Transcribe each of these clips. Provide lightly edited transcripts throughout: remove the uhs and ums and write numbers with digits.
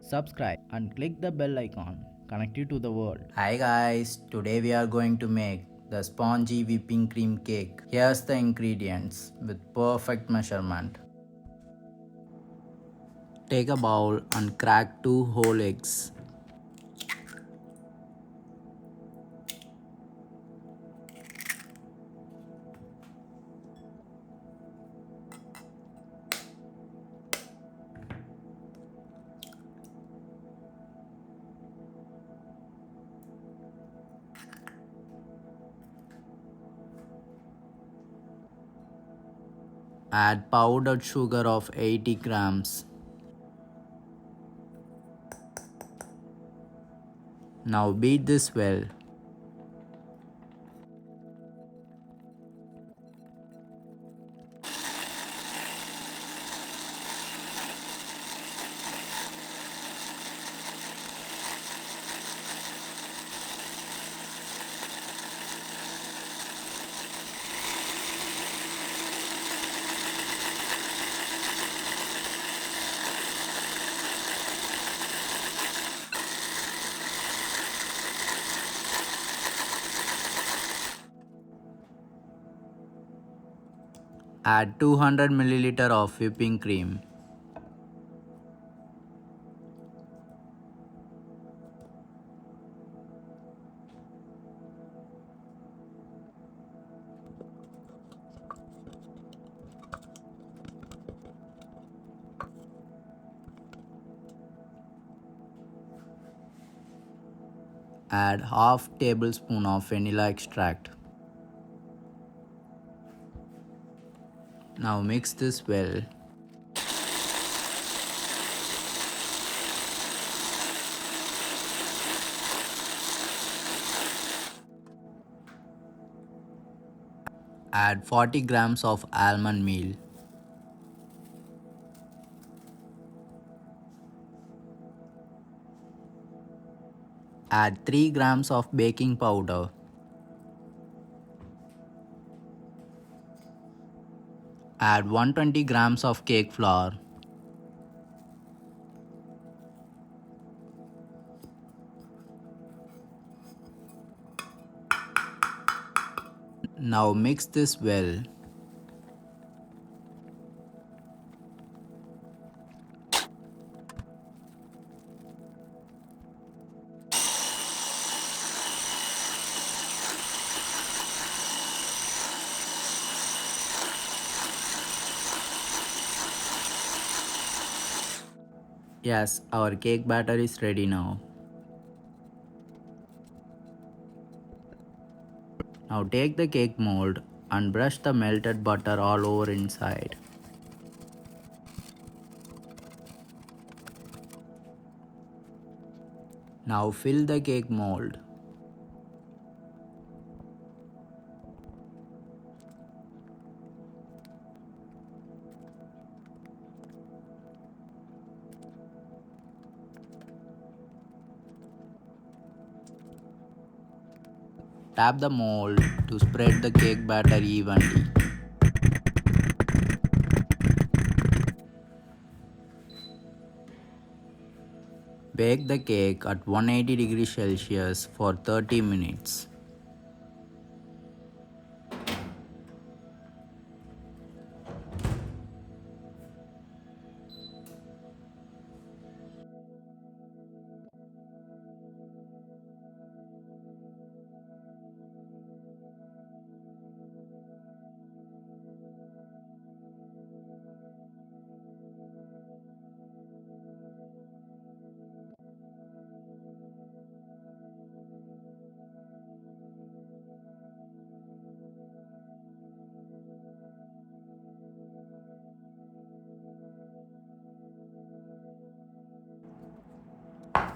Subscribe and click the bell icon. Connect you to the world. Hi guys, today we are going to make the spongy whipping cream cake. Here's the ingredients with perfect measurement. Take a bowl and crack 2 whole eggs. Add powdered sugar of 80 grams. Now beat this well. Add 200 ml of whipping cream. Add half tablespoon of vanilla extract. Now mix this well. Add 40 grams of almond meal. Add 3 grams of baking powder. Add 120 grams of cake flour. Now mix this well. Yes, our cake batter is ready now. Now take the cake mold and brush the melted butter all over inside. Now fill the cake mold. Tap the mold to spread the cake batter evenly. Bake the cake at 180 degrees Celsius for 30 minutes.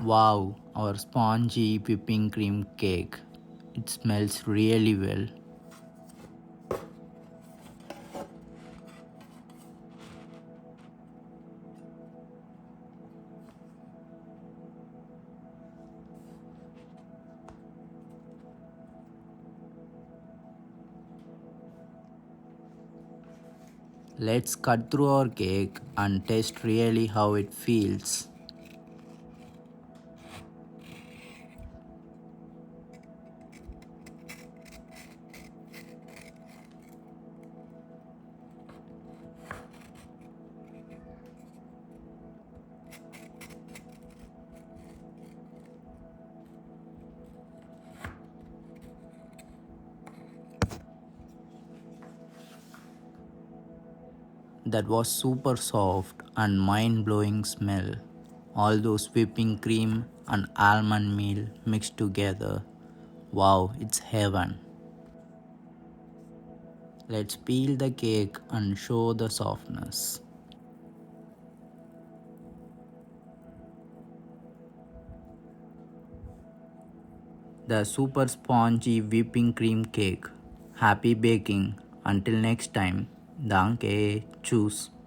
Wow, our spongy whipping cream cake. It smells really well. Let's cut through our cake and taste really how it feels. That was super soft and mind blowing smell. All those whipping cream and almond meal mixed together. Wow, it's heaven. Let's peel the cake and show the softness. The super spongy whipping cream cake. Happy baking. Until next time. Danke. Tschüss.